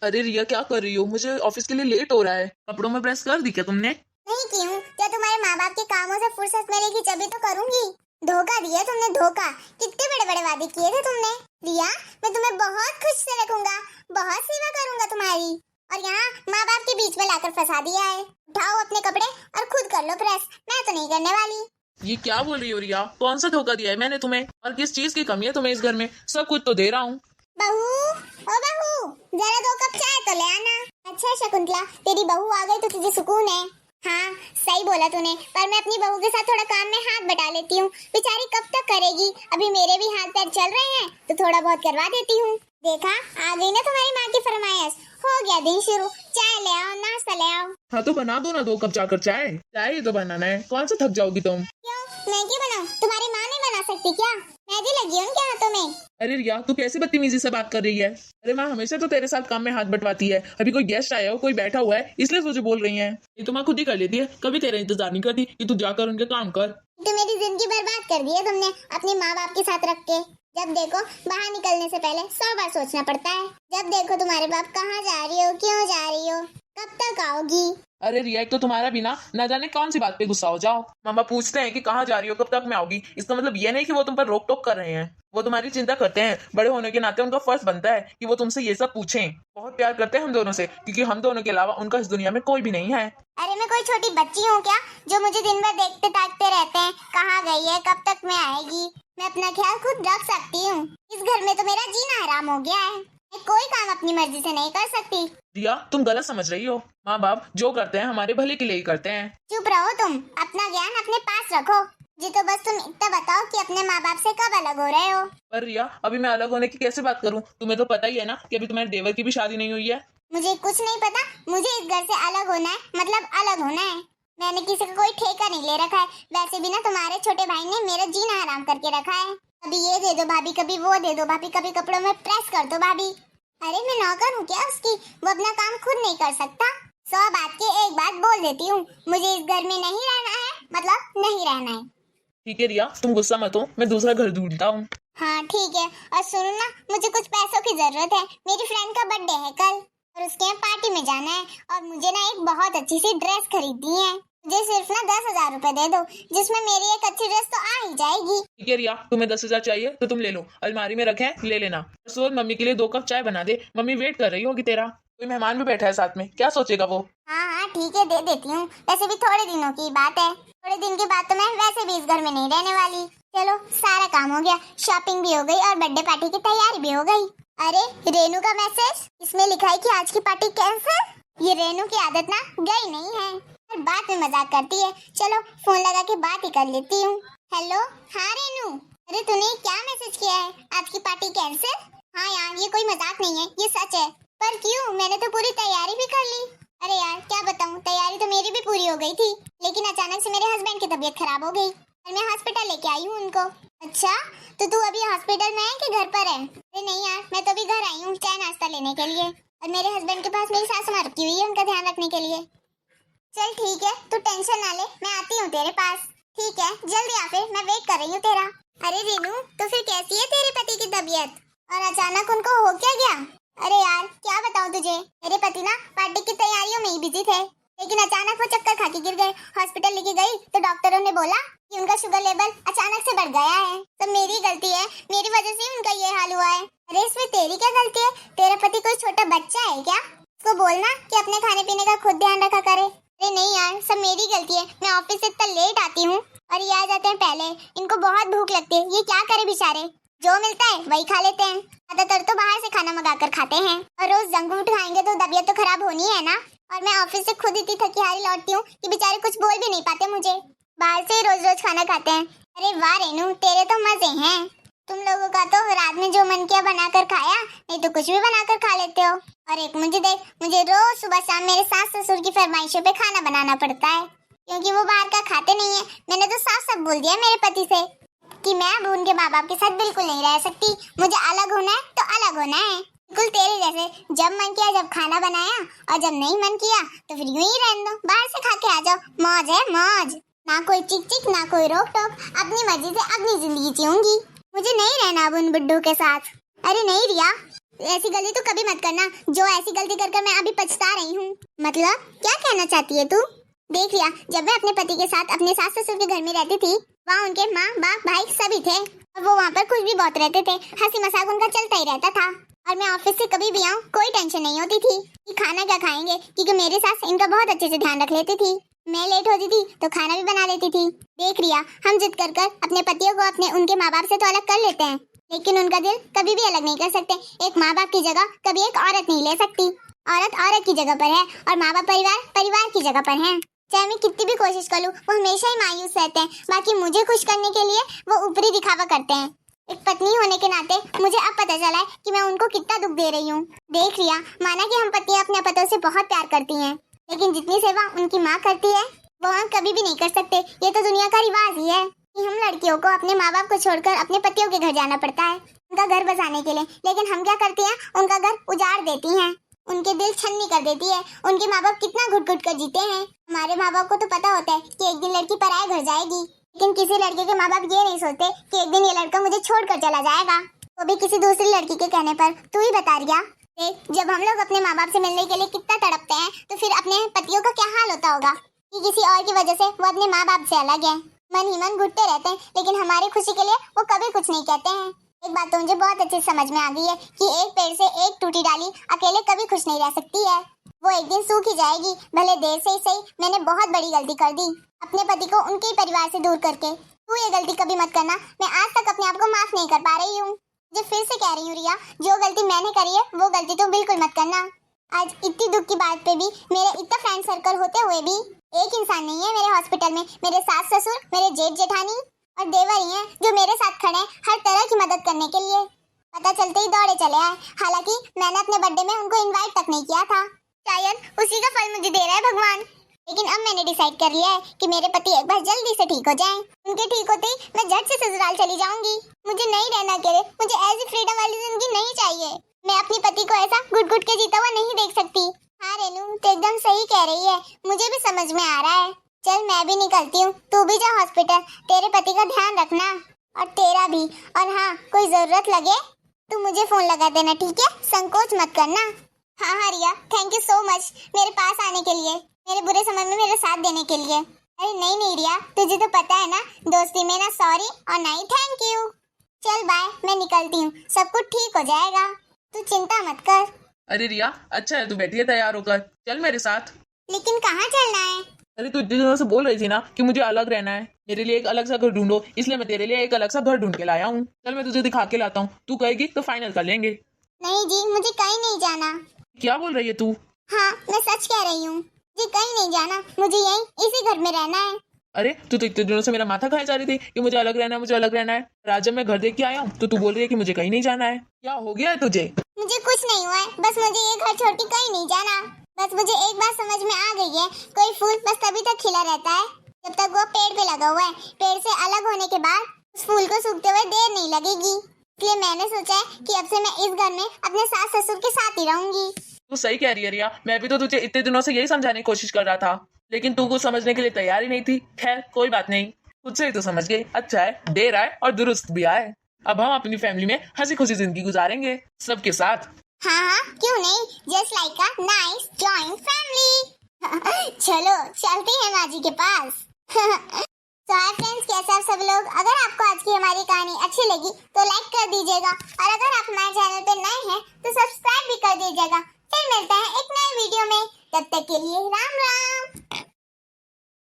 अरे रिया, क्या कर रही हो? मुझे ऑफिस के लिए लेट हो रहा है। कपड़ों में प्रेस कर दी क्या तुमने? नहीं की हूँ। क्या तुम्हारे माँ बाप के कामों से फुर्सत मिलेगी जब तो करूंगी। धोखा दिया तुमने, धोखा। कितने बड़े बड़े वादे किए थे तुमने। रिया, मैं तुम्हें बहुत खुश से रखूंगा, बहुत सेवा करूंगा तुम्हारी, और यहाँ माँ बाप के बीच में लाकर फंसा दिया है। उठाओ अपने कपड़े और खुद कर लो प्रेस, मैं तो नहीं करने वाली। ये क्या बोल रही हो रिया? कौन सा धोखा दिया है मैंने तुम्हें? और किस चीज की कमी है तुम्हें इस घर में? सब कुछ तो दे रहा हूँ। बहू, ओ बहू, जरा 2 कप चाय तो ले आना। अच्छा शकुंतला, तेरी बहू आ गई तो तुझे सुकून है। हाँ, सही बोला तूने, पर मैं अपनी बहू के साथ थोड़ा काम में हाथ बटा लेती हूँ। बेचारी कब तक करेगी, अभी मेरे भी हाथ पैर चल रहे हैं तो थोड़ा बहुत करवा देती हूँ। देखा, आ गई ना तुम्हारी माँ की फरमाइश। हो गया दिन शुरू। चाय ले आओ, नाश्ता ले आओ। हाँ तो बना दो ना 2 कप चाकर चाय। चाय ही तो बनाना है, कौन सा थक जाओगी तुम? क्यों, मैं क्यों बनाऊं? तुम्हारी माँ नहीं बना सकती क्या? मेहंदी लगी है उनके हाथों में। अरे रिया, तू कैसे बदतमीजी से बात कर रही है? अरे माँ हमेशा तो तेरे साथ काम में हाथ बटवाती है। अभी कोई गेस्ट आया हो, कोई बैठा हुआ है, इसलिए तुझे बोल रही है। ये तो माँ खुद ही कर लेती है, कभी तेरा इंतजार नहीं करती कि तू जाकर उनके काम कर। तो मेरी जिंदगी बर्बाद कर दी है तुमने अपने माँ बाप के साथ रख के। जब देखो बाहर निकलने से पहले 100 बार सोचना पड़ता है। जब देखो तुम्हारे बाप कहाँ जा रही हो, क्यों जा रही हो, कब तक आओगी। अरे रिया, एक तो तुम्हारा बिना ना जाने कौन सी बात पे गुस्सा हो जाओ। मामा पूछते हैं कि कहाँ जा रही हो, कब तक मैं आऊंगी। इसका मतलब ये नहीं कि वो तुम पर रोक टोक कर रहे हैं। वो तुम्हारी चिंता करते हैं। बड़े होने के नाते उनका फर्ज बनता है कि वो तुमसे ये सब पूछें। बहुत प्यार करते हैं हम दोनों से, क्योंकि हम दोनों के अलावा उनका इस दुनिया में कोई भी नहीं है। अरे मैं कोई छोटी बच्ची हूँ क्या, जो मुझे दिन भर देखते ताकते रहते हैं, कहाँ गई है, कब तक में आएगी। मैं अपना ख्याल खुद रख सकती हूँ। इस घर में तो मेरा जीना हराम हो गया है। मैं कोई काम अपनी मर्जी से नहीं कर सकती। रिया, तुम गलत समझ रही हो। माँ बाप जो करते हैं हमारे भले के लिए ही करते हैं। चुप रहो तुम, अपना ज्ञान अपने पास रखो। जी तो बस तुम इतना बताओ कि अपने माँ बाप से कब अलग हो रहे हो। पर रिया, अभी मैं अलग होने की कैसे बात करूँ? तुम्हें तो पता ही है ना कि अभी तुम्हारे देवर की भी शादी नहीं हुई है। मुझे कुछ नहीं पता। मुझे इस घर से अलग होना है, मतलब अलग होना है। मैंने किसी का कोई ठेका नहीं ले रखा है। वैसे भी ना तुम्हारे छोटे भाई ने मेरा जीना हराम करके रखा है। कभी ये दे दो भाभी, कभी वो दे दो भाभी, कभी कपड़ों में प्रेस कर दो भाभी। अरे मैं नौकर हूँ क्या उसकी? वो अपना काम खुद नहीं कर सकता। 100 बात की एक बात बोल देती हूँ, मुझे इस घर में नहीं रहना है, मतलब नहीं रहना है। ठीक है रिया, तुम गुस्सा मत हो, मैं दूसरा घर ढूंढता हूँ। हाँ ठीक है, और सुनो ना, मुझे कुछ पैसों की जरूरत है। मेरी फ्रेंड का बर्थडे है कल और उसके यहाँ पार्टी में जाना है, और मुझे ना एक बहुत अच्छी सी ड्रेस खरीदनी है। मुझे सिर्फ ना 10,000 रुपए दे दो, जिसमें मेरी एक अच्छी ड्रेस तो आ ही जाएगी। ठीक है रिया, तुम्हें 10,000 चाहिए तो तुम ले लो, अलमारी में रखे हैं, ले लेना। सोच मम्मी के लिए 2 कप चाय बना दे, मम्मी वेट कर रही होगी तेरा। कोई मेहमान भी बैठा है साथ में, क्या सोचेगा वो? हाँ हाँ ठीक है, दे देती हूँ। वैसे भी थोड़े दिनों की बात है, थोड़े दिन के बाद तो मैं वैसे भी इस घर में नहीं रहने वाली। चलो सारा काम हो गया, शॉपिंग भी हो गई और बर्थडे पार्टी की तैयारी भी हो गई। अरे रेनू का मैसेज, इसमें लिखा है कि आज की पार्टी कैंसिल। ये रेनू की आदत ना गई नहीं है, हर बात में मजाक करती है। चलो फोन लगा के बात ही कर लेती हूँ। हेलो, हाँ रेनू, अरे तूने क्या मैसेज किया है, आज की पार्टी कैंसिल? हाँ यार, ये कोई मजाक नहीं है, ये सच है। पर क्यों, मैंने तो पूरी तैयारी भी कर ली। अरे यार क्या बताऊँ, तैयारी तो मेरी भी पूरी हो गई थी, लेकिन अचानक से मेरे हस्बैंड की तबीयत खराब हो गई और मैं हॉस्पिटल लेके आई हूँ उनको। अच्छा, तो तू अभी हॉस्पिटल में है कि घर पर है? अरे नहीं यार, मैं तो अभी घर आई हूँ चाय नाश्ता लेने के लिए, और मेरे हस्बैंड के पास मेरी सासू माँ रखी हुई है उनका ध्यान रखने के लिए। चल ठीक है, तू टेंशन ना ले, मैं आती हूँ तेरे पास। ठीक है, जल्दी आ फिर, मैं वेट कर रही हूँ तेरा। अरे रेनू, तो फिर कैसी है तेरे पति की तबीयत, और अचानक उनको हो क्या गया? अरे यार क्या बताऊँ तुझे, मेरे पति ना पार्टी की तैयारियों में ही बिजी थे, लेकिन अचानक वो चक्कर खा के गिर गए। हॉस्पिटल लेके गई तो डॉक्टरों ने बोला कि उनका शुगर लेवल अचानक से बढ़ गया है। तो मेरी गलती है, मेरी वजह से उनका ये हाल हुआ है। अरे इसमें तेरी क्या गलती है? तेरा पति कोई छोटा बच्चा है क्या? उसको बोलना कि अपने खाने पीने का खुद ध्यान रखा करे। अरे नहीं यार, सब मेरी गलती है। मैं ऑफिस से इतना लेट आती हूँ और ये आ जाते हैं पहले। इनको बहुत भूख लगती है, ये क्या करे बेचारे, जो मिलता है वही खा लेते हैं। ज्यादातर तो बाहर से खाना मंगा कर खाते हैं, और रोज जंक फूड खाएंगे तो तबीयत तो खराब होनी है ना। और मैं ऑफिस से खुद इतनी थकी हारी लौटती हूँ कि बेचारे कुछ बोल भी नहीं पाते मुझे। बाहर से ही रोज रोज खाना खाते हैं। अरे वाह रेनू, तेरे तो मजे हैं। तुम लोगों का तो रात में जो मन किया बनाकर खाया, नहीं तो कुछ भी बनाकर खा लेते हो। और एक मुझे देख, मुझे रोज सुबह शाम मेरे सास ससुर की फरमाइशों पे खाना बनाना पड़ता है, क्योंकि वो बाहर का खाते नहीं है। मैंने तो साफ साफ बोल दिया मेरे पति से कि मैं अब उनके माँ बाप के साथ बिल्कुल नहीं रह सकती। मुझे अलग होना है तो अलग होना है, बिल्कुल तेरे जैसे। जब मन किया जब खाना बनाया, और जब नहीं मन किया तो फिर यूं ही रहने दो, बाहर से खा के आ जाओ। मौज है मौज, ना कोई चिक चिक, ना कोई रोक टोक, अपनी मर्जी से अपनी जिंदगी जीऊंगी। मुझे नहीं रहना अब उन बुड्ढों के साथ। अरे नहीं रिया, ऐसी गलती तो कभी मत करना जो ऐसी गलती कर मैं अभी पछता रही हूँ। मतलब क्या कहना चाहती है तू? देख रिया, जब मैं अपने पति के साथ अपने सास ससुर के घर में रहती थी, वहाँ उनके माँ बाप भाई सभी थे और वो वहाँ पर खुश भी बहुत रहते थे। हंसी मजाक उनका चलता ही रहता था और मैं ऑफिस से कभी भी आऊँ कोई टेंशन नहीं होती थी कि खाना क्या खाएंगे, क्योंकि मेरी सास इनका बहुत अच्छे से ध्यान रख लेती थी। मैं लेट होती थी तो खाना भी बना लेती थी। देख रिया, हम जिद कर अपने पतियों को अपने उनके माँ बाप से तो अलग कर लेते हैं, लेकिन उनका दिल कभी भी अलग नहीं कर सकते। एक माँ बाप की जगह कभी एक औरत नहीं ले सकती। औरत औरत की जगह पर है और माँ बाप परिवार परिवार की जगह पर है। चाहे मैं कितनी भी कोशिश कर लूं, वो हमेशा ही मायूस रहते हैं। बाकी मुझे खुश करने के लिए वो ऊपरी दिखावा करते हैं। एक पत्नी होने के नाते मुझे अब पता चला है कि मैं उनको कितना दुख दे रही हूँ। देख रिया, माना कि हम पत्नियां अपने पतों से बहुत प्यार करती हैं, लेकिन जितनी सेवा उनकी माँ करती है वो हम कभी भी नहीं कर सकते। ये तो दुनिया का रिवाज ही है कि हम लड़कियों को अपने माँ बाप को छोड़कर अपने पतियों के घर जाना पड़ता है उनका घर बसाने के लिए। लेकिन हम क्या करती हैं, उनका घर उजाड़ देती हैं, उनके दिल छन्नी कर देती है। उनके माँ बाप कितना घुट घुट कर जीते हैं। हमारे माँ बाप को तो पता होता है कि एक दिन लड़की पराये घर जाएगी, लेकिन किसी लड़के के माँ बाप ये नहीं सोचते कि एक दिन ये लड़का मुझे छोड़कर चला जाएगा, वो भी किसी दूसरी लड़की के कहने पर। तू ही बता रिया, जब हम लोग अपने माँ बाप से मिलने के लिए कितना तड़पते हैं, तो फिर अपने पतियों का क्या हाल होता होगा कि किसी और की वजह से वो अपने माँ बाप से अलग है। मन ही मन घुटते रहते हैं, लेकिन हमारी खुशी के लिए वो कभी कुछ नहीं कहते हैं। एक बात तो मुझे बहुत अच्छे से समझ में आ गई है कि एक पेड़ से एक टूटी डाली अकेले कभी खुश नहीं रह सकती है। वो एक दिन सूख ही जाएगी, भले देर से ही सही। मैंने बहुत बड़ी गलती कर दी अपने पति को उनके ही परिवार से दूर करके। तू ये गलती कभी मत करना। मैं आज तक अपने आप को माफ नहीं कर पा रही हूँ। मुझे फिर से कह रही हूँ रिया, जो गलती मैंने करी है वो गलती तो बिल्कुल मत करना। आज इतनी दुख की बात पे भी मेरे इतना फ्रेंड सर्कल होते हुए भी एक इंसान नहीं है मेरे हॉस्पिटल में। मेरे सास ससुर, मेरे जेठ जेठानी और देवर ही हैं जो मेरे साथ खड़े हैं हर तरह की मदद करने के लिए। पता चलते ही दौड़े चले आए। हालांकि मैंने अपने बर्थडे में उनको इनवाइट तक नहीं किया था। शायद उसी का फल मुझे दे रहा है भगवान। लेकिन अब मैंने डिसाइड कर लिया है कि मेरे पति एक बार जल्दी से ठीक हो जाएं। उनके ठीक होते ही मैं झट से ससुराल चली जाऊंगी। मुझे नहीं रहना अकेले, मुझे ऐसी फ्रीडम वाली जिंदगी नहीं चाहिए। मैं अपने पति को ऐसा घुट घुट के जीता हुआ नहीं देख सकती। हाँ रेनू, तो एकदम सही कह रही है, मुझे भी समझ में आ रहा है। चल मैं भी निकलती हूँ, तू भी जा हॉस्पिटल। तेरे पति का ध्यान रखना और तेरा भी। और हाँ, कोई जरूरत लगे तो मुझे फोन लगा देना, ठीक है? संकोच मत करना। हाँ हाँ रिया, थैंक यू सो मच मेरे पास आने के लिए, मेरे बुरे समय में मेरा साथ देने के लिए। अरे नहीं नहीं रिया, तुझे तो पता है ना, दोस्ती में ना सॉरी और ना ही थैंक यू। चल बाय, मैं निकलती हूँ, सब कुछ ठीक हो जाएगा, तू चिंता मत कर। अरे रिया, अच्छा है तू बैठी है तैयार होकर, चल मेरे साथ। लेकिन कहाँ चलना है? अरे तू इतने दिनों से बोल रही थी ना कि मुझे अलग रहना है, मेरे लिए एक अलग सा घर ढूंढो, इसलिए मैं तेरे लिए एक अलग सा घर ढूंढ के लाया हूँ। चल मैं तुझे दिखा के लाता हूँ, तू कहेगी तो फाइनल कर लेंगे। नहीं जी, मुझे कहीं नहीं जाना। क्या बोल रही है तू? हाँ, मैं सच कह रही हूँ, मुझे कहीं नहीं जाना, मुझे यहीं इसी घर में रहना है। अरे तू तो इतने दिनों से मेरा माथा खाए जा रही थी कि मुझे अलग रहना है, मुझे अलग रहना है। आज जब मैं घर देख के आया हूँ तो तू बोल रही है कि मुझे कहीं नहीं जाना है। क्या हो गया है तुझे? मुझे कुछ नहीं हुआ है, बस मुझे ये घर छोड़ के कहीं नहीं जाना। बस मुझे एक बात समझ में आ गई है, कोई फूल बस तभी तक खिला रहता है जब तक वो पेड़ पे लगा हुआ है। पेड़ से अलग होने के बाद उस फूल को सूखते हुए देर नहीं लगेगी। इसलिए मैंने सोचा है कि अब से मैं इस घर में अपने सास ससुर के साथ ही रहूंगी। तू सही कह रही है रिया, मैं भी तो तुझे इतने दिनों से यही समझाने की कोशिश कर रहा था, लेकिन तू कुछ समझने के लिए तैयार ही नहीं थी। खैर कोई बात नहीं, खुद से ही तो समझ गई। अच्छा है, देर आए और दुरुस्त भी आए। अब हम अपनी फैमिली में हंसी खुशी जिंदगी गुजारेंगे सबके साथ। हाँ हाँ, क्यों नहीं, just like a nice joint family. चलो चलते हैं माँ जी के पास। तो हाय फ्रेंड्स, कैसे आप सब लोग? अगर आपको आज की हमारी कहानी अच्छी लगी तो लाइक कर दीजिएगा, और अगर आप हमारे चैनल पे नए हैं तो सब्सक्राइब भी कर दीजिएगा। फिर मिलते हैं एक नए वीडियो में, तब तक के लिए राम राम।